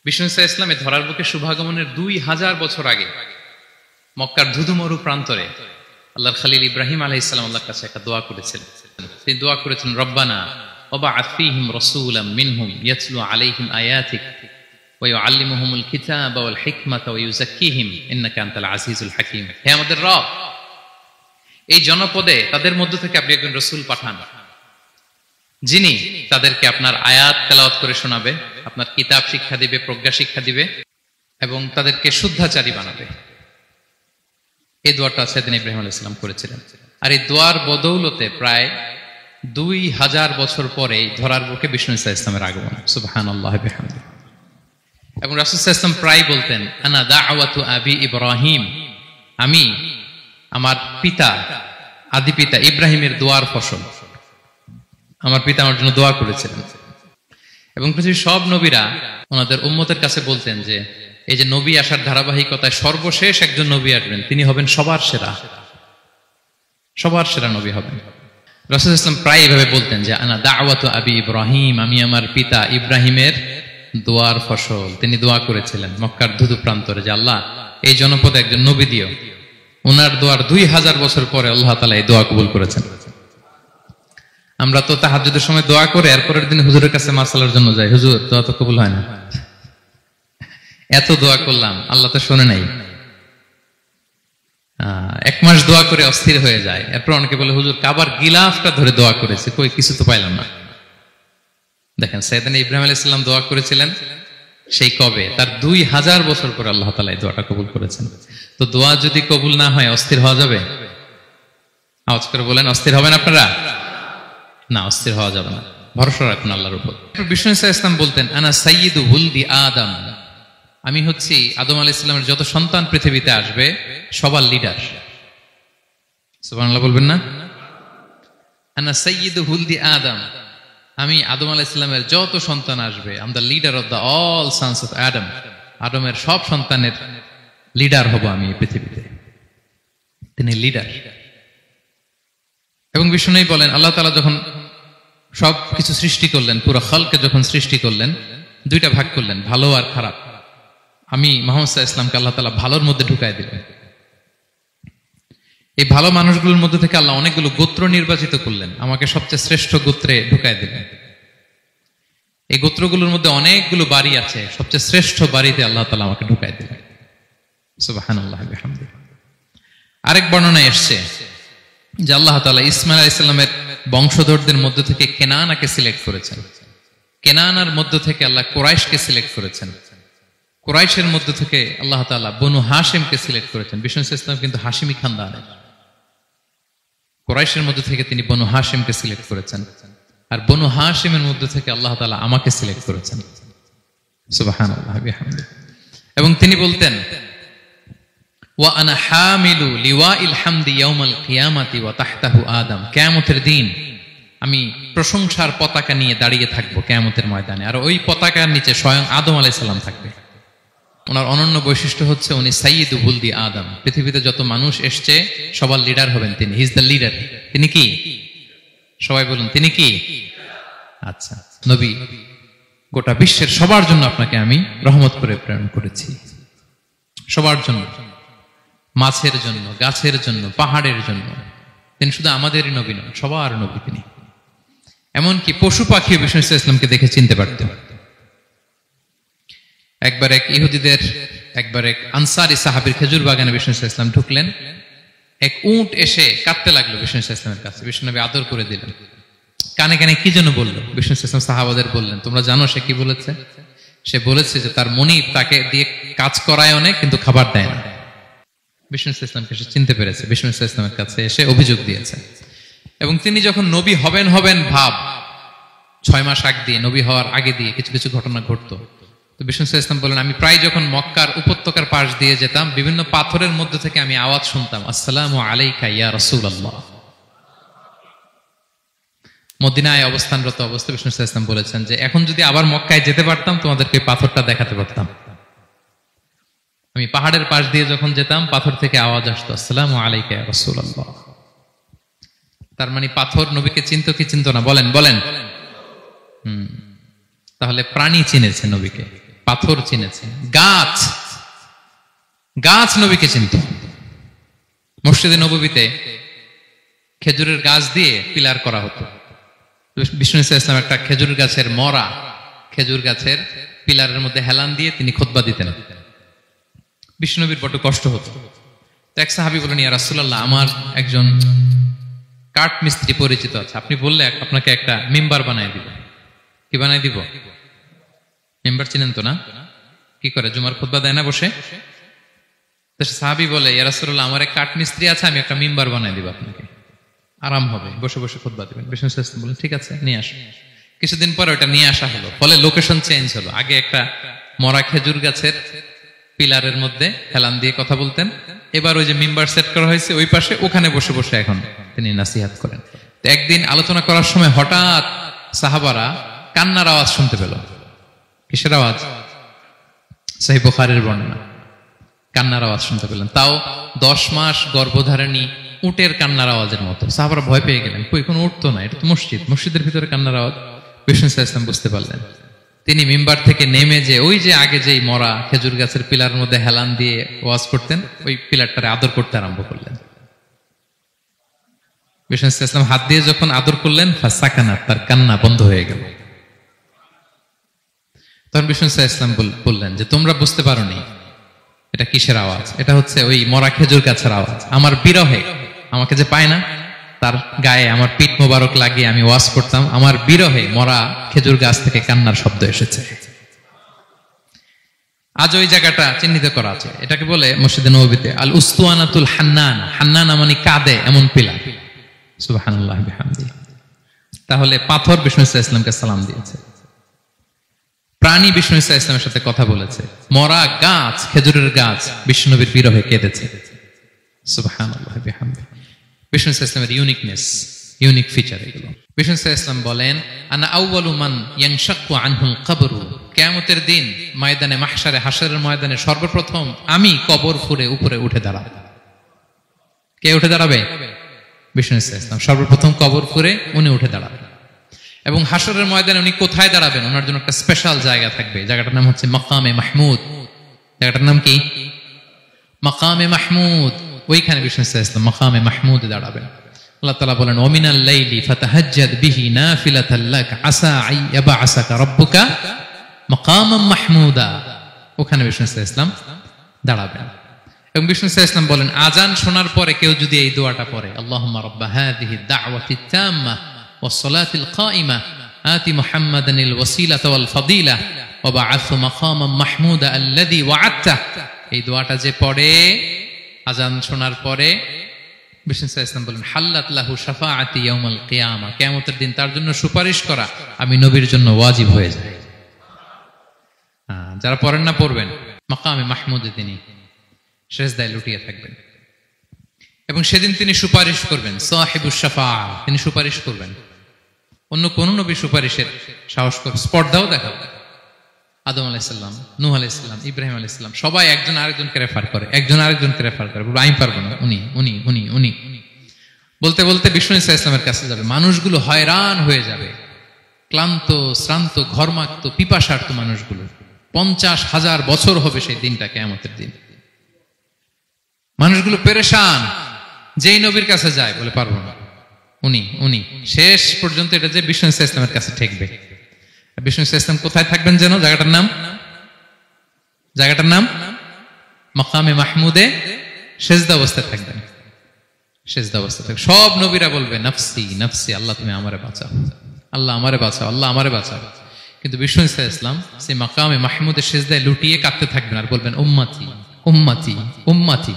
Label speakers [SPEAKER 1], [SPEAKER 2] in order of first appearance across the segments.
[SPEAKER 1] বিষ্ণু ইসা ইসলামের ধরার বুকে শুভাগমনের 2000 বছর আগে মক্কার ধুধুমরু প্রান্তরে আল্লাহর খলিল ইব্রাহিম আলাইহিস সালাম আল্লাহর কাছে একটা দোয়া করেছিলেন। তিনি দোয়া করেছেন, রব্বানা ওয়াবআথ ফীহিম রাসূলাম মিনহুম ইয়াতলু আলাইহিম আয়াতিক ওয়া ইউআল্লিমুহুমুল কিতাবা ওয়াল হিকমাতা ওয়া ইউযাক্কিহিম ইন্নাকা আনতাল আজিজুল হাকীম। হে আমাদের রব, এই জনপদে তাদের মধ্য থেকে আপনি একজন রাসূল পাঠান, যিনি তাদেরকে আপনার আয়াত তেলাওয়াত করে শোনাবে, আপনার কিতাব শিক্ষা দিবে, প্রজ্ঞা শিক্ষা দিবে এবং তাদেরকে শুদ্ধাচারী বানাবে। এই দোয়াটা সেদিন ইব্রাহিম আলাইহিস সালাম করেছিলেন। আর এই দোয়ার বদৌলতে প্রায় 2000 বছর পরে ধরার বুকে বিষ্ণু ইসা ইসলামের আগমন। সুবহানাল্লাহ বিহামদিহি। এবং রাসূল সাল্লাল্লাহু আলাইহি ওয়াসাল্লাম প্রায় বলতেন, আনা দাওয়াতু আবি ইব্রাহিম, আমি আমার পিতা, আদি পিতা ইব্রাহিমের দোয়ার ফসল। আমার পিতা আমার জন্য দোয়া করেছিলেন। এবং পৃথিবীর সব নবীরা ওনাদের উম্মতের কাছে বলতেন যে এই যে নবী আসার ধারাবাহিকতায় সর্বশেষ একজন নবী আসবেন, তিনি হবেন সবার সেরা, সবার সেরা নবী হবেন। রাসূল সাল্লাল্লাহু আলাইহি ওয়াসাল্লাম প্রায় এভাবে বলতেন যে আনা দাওয়াতু আবি ইব্রাহিম, আমি আমার পিতা ইব্রাহিমের দোয়ার ফসল। তিনি দোয়া করেছিলেন মক্কার ধুধু প্রান্তরে যে আল্লাহ এই জনপদে একজন নবী দিও। ওনার দোয়ার 2000 বছর পরে আল্লাহ তাআলা এই দোয়া কবুল করেছেন। আমরা তো তাহাজ্জুদের সময় দোয়া করে এরপরের দিন হুজুরের কাছে মাসালার জন্য যাই, হুজুর দোয়া তো কবুল হয় না, এত দোয়া করলাম আল্লাহ তো শোনে নাই। 1 মাস দোয়া করে অস্থির হয়ে যায়। এরপর অনেকে বলে হুজুর কাবার গিলাফটা ধরে দোয়া করেছে, কই কিছু তো পাইলাম না। দেখেন সাইয়েদনা ইব্রাহিম আলাইহিস সালাম দোয়া করেছিলেন সেই কবে, তার 2000 বছর পরে আল্লাহ তাআলা এই দোয়াটা কবুল করেছেন। তো দোয়া যদি কবুল না হয় অস্থির হওয়া যাবে? আওয়াজ করে বলেন, অস্থির হবেন আপনারা? না, অস্থির হওয়া যাবে না, ভরসা রাখুন আল্লাহর উপর। বিষ্ণু ইসা ইসলাম বলতেন, আনা সাইয়্যিদু ওয়ালদি আদম, আমি হচ্ছি আদম আলাইহিস সালামের যত সন্তান পৃথিবীতে আসবে সবার লিডার। সুবহানাল্লাহ বলবেন না? আনা সাইয়্যিদু ওয়ালদি আদম, আমি আদম আলাইহিস সালামের যত সন্তান আসবে, I am the leader of the all sons of আদম, আদমের সব সন্তানের লিডার হব আমি এই পৃথিবীতে। তিনি লিডার। এবং বিষ্ণু বলেন আল্লাহ তাআলা যখন সব কিছু সৃষ্টি করলেন, পুরো খালকে যখন সৃষ্টি করলেন, 2টা ভাগ করলেন, ভালো আর খারাপ। আমি মুহাম্মদ সাল্লাল্লাহু আলাইহি ওয়াসাল্লামকে আল্লাহ তাআলা ভালোর মধ্যে ঢুকায় দিলেন। এই ভালো মানুষগুলোর মধ্যে থেকে আল্লাহ অনেকগুলো গোত্র নির্বাচিত করলেন, আমাকে সবচেয়ে শ্রেষ্ঠ গোত্রে ঢুকায় দিলেন। এই গোত্রগুলোর মধ্যে অনেকগুলো বাড়ি আছে, সবচেয়ে শ্রেষ্ঠ বাড়িতে আল্লাহ তাআলা আমাকে ঢুকায় দিলেন। সুবহানাল্লাহ বিহামদিহি। আরেক বর্ণনায় এসেছে যে আল্লাহ তাআলা ইসমাঈল আলাইহিস সালামের বংশধরদের মধ্য থেকে কেনানাকে সিলেক্ট করেছেন। কেনানার মধ্য থেকে আল্লাহ কুরাইশকে সিলেক্ট করেছেন। কুরাইশের মধ্য থেকে আল্লাহ তাআলা বনু হাশিমকে সিলেক্ট করেছেন। বিষ্ণু ইসলাম কিন্তু হাশিমি খানদানের। কুরাইশের মধ্য থেকে তিনি বনু হাশিমকে সিলেক্ট করেছেন, আর বনু হাশিমের মধ্য থেকে আল্লাহ তাআলা আমাকে সিলেক্ট করেছেন। সুবহানাল্লাহ বিহামদিহি। এবং তিনি বলতেন, ওয়া আনা হামিলু লিওয়াইল হামদি ইয়াউমাল কিয়ামাতি ওয়া তাহতাহু আদম, কিয়ামতের দিন আমি প্রশংসার পতাকা নিয়ে দাঁড়িয়ে থাকবো কিয়ামতের ময়দানে, আর ওই পতাকার নিচে স্বয়ং আদম আলাইহিস সালাম থাকবে। ওনার অনন্য বৈশিষ্ট্য হচ্ছে উনি সাইয়্যিদু ওয়ালদি আদম, পৃথিবীতে যত মানুষ এসছে সবার লিডার হবেন তিনি। He is the leader. তিনি কি? সবাই বলুন, তিনি কি? আচ্ছা, নবী গোটা বিশ্বের সবার জন্য আপনাকে আমি রহমত করে প্রেরণ করেছি, সবার জন্য, মাছের জন্য, গাছের জন্য, পাহাড়ের জন্য। তিনি শুধু আমাদেরই নবী নন, সবার নবী তিনি। এমনকি পশু পাখি বিষ্ণু ইসলামকে দেখে চিনতে পারতেন। একবার এক আনসারী সাহাবীর খেজুর বাগানে বিষ্ণু ইসলাম ঢুকলেন। এক উট এসে কাঁদতে লাগলো বিষ্ণু ইসলামের কাছে। বিষ্ণু নবী আদর করে দিলেন। কানে কানে কি যেন বললো। বিষ্ণু ইসলাম সাহাবাদের বললেন, তোমরা জানো সে কি বলেছে? সে বলেছে যে তার মনিব তাকে দিয়ে কাজ করায় অনেক, কিন্তু খাবার দেয় না। বিষ্ণু ইসলামকে সে চিনতে পেরেছে, বিষ্ণু ইসলামের কাছে এসে অভিযোগ দিয়েছে। এবং তিনি যখন নবী হবেন ভাব 6 মাস আগ দিয়ে, নবী হওয়ার আগে দিয়ে কিছু কিছু ঘটনা ঘটতো। তো বিষ্ণু ইসলাম বলেন, আমি প্রায় যখন মক্কার উপত্যকার পাশ দিয়ে যেতাম, বিভিন্ন পাথরের মধ্যে থেকে আমি আওয়াজ শুনতাম, আসসালামু আলাইকা ইয়া রাসূলুল্লাহ। মদিনায় অবস্থানরত অবস্থায় বিষ্ণু ইসলাম বলেছেন যে এখন যদি আবার মক্কায় যেতে পারতাম তোমাদেরকে পাথরটা দেখাতে পারতাম। আমি পাহাড়ের পাশ দিয়ে যখন যেতাম, পাথর থেকে আওয়াজ আসতো, আসসালামু আলাইকা ইয়া রাসূলুল্লাহ। তার মানে পাথর নবীকে চিনতো কি চিনতো না? বলেন। তাহলে প্রাণী চিনেছে নবীকে, পাথর চিনেছেন, গাছ গাছ নবীকে চিনত। মসজিদে নববীতে খেজুরের গাছ দিয়ে পিলার করা হতো। বিষ্ণু ইসলাম একটা খেজুর গাছের মরা খেজুর গাছের পিলারের মধ্যে হেলান দিয়ে তিনি খুতবা দিতেন। বিষ্ণুনবীর বড় কষ্ট হতো। এক সাহাবী বলেন, ইয়া রাসূলুল্লাহ, আমার একজন কাঠ মিস্ত্রি পরিচিত আছে, আপনি বললে আপনাকে একটা মিম্বার বানায় দিব। কি বানায় দিব? মিম্বার চিনেন তো না? কি করে, জুমার খুতবা দেয় না বসে? তো সাহাবী বলে, ইয়া রাসূলুল্লাহ, আমার এক কাঠ মিস্ত্রি আছে, আমি একটা মিম্বার বানায় দিব আপনাকে, আরাম হবে, বসে বসে খুতবা দিবেন। বিষ্ণু ইসলাম বলেন, ঠিক আছে, নিয়ে আসো। কিছুদিন পরে ওটা নিয়ে আসা হলো, ফলে লোকেশন চেঞ্জ হলো। আগে একটা মরা খেজুর গাছের পিলারের মধ্যে হেলান দিয়ে কথা বলতেন, এবার ওই যে মিম্বার সেট করা হয়েছে ওই পাশে, ওখানে বসে বসে এখন তিনি নাসিহাত করেন। তো একদিন আলোচনা করার সময় হঠাৎ সাহাবারা কান্নার আওয়াজ শুনতে পেল। কিসের আওয়াজ? সহিহ বুখারীর বর্ণনা, কান্নার আওয়াজ শুনতে পেলেন। তাও 10 মাস গর্ভধারিণী উটের কান্নার আওয়াজের মতো। সাহাবারা ভয় পেয়ে গেলেন, কই কোনো উট তো না, এটা তো মসজিদ, মসজিদের ভিতরে কান্নার আওয়াজ। বিষ্ণু ইসলাম বুঝতে পারলেন। তিনি মিম্বার থেকে নেমে যে ওই যে আগে যেই মরা খেজুর গাছের পিলারের মধ্যে হেলান দিয়ে ওয়াজ করতেন, ওই পিলারটারে আদর করতে আরম্ভ করলেন। বিষ্ণু ইসলাম হাত দিয়ে যখন আদর করলেন, ফাসাকানা, তার কান্না বন্ধ হয়ে গেল। তখন বিষ্ণু ইসলাম বললেন যে, তোমরা বুঝতে পারোনি এটা কিসের আওয়াজ? এটা হচ্ছে ওই মরা খেজুর গাছের আওয়াজ। আমার বিরহে, আমাকে যে পায় না, তার গায়ে আমার পিঠ মোবারক লাগিয়ে আমি ওয়াজ করতাম, আমার বিরহে মরা খেজুর গাছ থেকে কান্নার শব্দ এসেছে। আজ ওই জায়গাটা চিহ্নিত করা আছে। এটাকে বলে মসজিদে নববীতে আল উস্তুয়ানাতুল হান্নান। হান্নান মানে কাঁদে এমন পিলার। সুবহানাল্লাহ বিহামদিহি। তাহলে পাথর বিষ্ণু ইসলামকে সালাম দিয়েছে, প্রাণী বিষ্ণু ইসলামের সাথে কথা বলেছে, মরা গাছ খেজুরের গাছ বিষ্ণু নবীর বিরহে কেঁদেছে। সুবহানাল্লাহ বিহামদিহি। বিষ্ণু ইসলামের ইউনিকনেস, ইউনিক ফিচার এগুলো। বিষ্ণু ইসলাম বলেন, আনা আউয়ালু মান ইয়ানশাক্কু আনহুল কবরু। কিয়ামতের দিন ময়দানে মাহশারে, হাশরের ময়দানে সর্বপ্রথম আমি কবর ফুঁড়ে উপরে উঠে দাঁড়াবো। কে উঠে দাঁড়াবে? বিষ্ণু ইসলাম সর্বপ্রথম কবর ফুঁড়ে উনি উঠে দাঁড়াবেন। এবং হাশরের ময়দানে উনি কোথায় দাঁড়াবেন? ওনার জন্য একটা স্পেশাল জায়গা থাকবে। জায়গাটার নাম হচ্ছে মাকামে মাহমুদ। জায়গাটার নাম কি? মাকামে মাহমুদ। ওইখানে বিষ্ণু ইসলাম মাকামে মাহমুদে দাঁড়াবেন। আল্লাহ তাআলা বলেন, ওমিনাল লাইলি ফাতাহাজ্জাদ বিহি নাফিলাতাল লাক আসা আই ইয়াবআসাকা রাব্বুকা মাকামান মাহমুদা। ওখানে বিষ্ণু ইসলাম দাঁড়াবেন। এবং বিষ্ণু ইসলাম বলেন, আজান শোনার পরে কেউ যদি এই দোয়াটা পড়ে, আল্লাহুম্মা রাব্বা হাযিহিদ দাওয়াতিত তাম্মাহ ওয়াস সালাতিল কাইমা আতি মুহাম্মাদানিল ওয়াসিলাতা ওয়াল ফাদিলা ওয়া বা'আথহু মাকামান মাহমুদা আল্লাযী ওয়া'আদতা। এই দোয়াটা যে পড়ে আজান শোনার পরে, বিষ্ণু ইসলাম বলেন, হাল্লাত লাহু শাফাআতি ইয়াউমাল কিয়ামা। কিয়ামতের দিন তার জন্য সুপারিশ করা আমি নবীর জন্য ওয়াজিব হয়ে যায়। যারা পড়েন না পড়বেন। মাকামে মাহমুদে তিনি সেজদায় লুটিয়ে থাকবেন এবং সেদিন তিনি সুপারিশ করবেন। সাহিবুশ শাফাআ, তিনি সুপারিশ করবেন। অন্য কোন নবী সুপারিশের সাহস করে স্পর্ধাও দেখাবে। আদম আলাইহিস সালাম, নূহ আলাইহিস সালাম, ইব্রাহিম আলাইহিস সালাম সবাই একজন আরেকজনকে রেফার করে, একজন আরেকজনকে রেফার করে, বলবে আমি পারবো না, উনি উনি উনি উনি বলতে বলতে বিষ্ণু ইসলামের কাছে যাবে। মানুষগুলো হয়রান হয়ে যাবে, ক্লান্ত শ্রান্ত ঘর্মাক্ত পিপাসার্ত মানুষগুলো। 50,000 বছর হবে সেই দিনটা, কিয়ামতের দিন। মানুষগুলো পেরেশান, যেই নবীর কাছে যায় বলে পারবো না, উনি উনি শেষ পর্যন্ত এটা যে বিষ্ণু ইসলামের কাছে ঠেকবে। বিষ্ণু ইসলাম কোথায় থাকবেন যেন? জায়গাটার নাম মাকামে মাহমুদে সেজদা অবস্থায় থাকবেন। সেজদা অবস্থায় থাকবেন। সব নবীরা বলবে নাফসি নাফসি, আল্লাহ তুমি আমারে বাঁচাও, আল্লাহ আমারে বাঁচাও, আল্লাহ আমারে বাঁচাও। কিন্তু বিষ্ণু ইসলাম সেই মাকামে মাহমুদে সেজদায় লুটিয়ে কাঁদতে থাকবেন আর বলবেন, উম্মতি উম্মতি উম্মতি,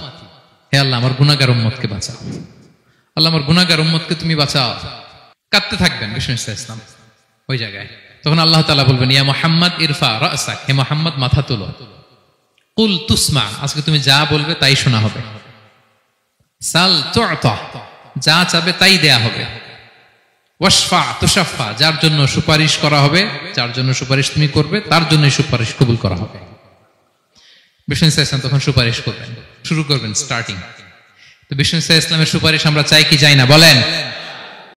[SPEAKER 1] হে আল্লাহ আমার গুনাহগার উম্মতকে বাঁচাও, আল্লাহ আমার গুনাহগার উম্মতকে তুমি বাঁচাও। কাঁদতে থাকবেন বিষ্ণু ইসলাম ওই জায়গায়। তখন আল্লাহ তাআলা বলবেন, ইয়া মুহাম্মদ ইরফা রাসাক, হে মুহাম্মদ মাথা তোলো। কুল তুসমা, আজকে তুমি যা বলবে তাই শোনা হবে। সাল তু'তা, যা চাবে তাই দেয়া হবে। ওয়াশফা তুশাফা, যার জন্য সুপারিশ করা হবে, যার জন্য সুপারিশ তুমি করবে তার জন্য সুপারিশ কবুল করা হবে। বিষ্ণু ইসলাম তখন সুপারিশ করবেন, শুরু করবেন, স্টার্টিং। তো বিষ্ণু ইসলামের সুপারিশ আমরা চাই কি চাই না বলেন?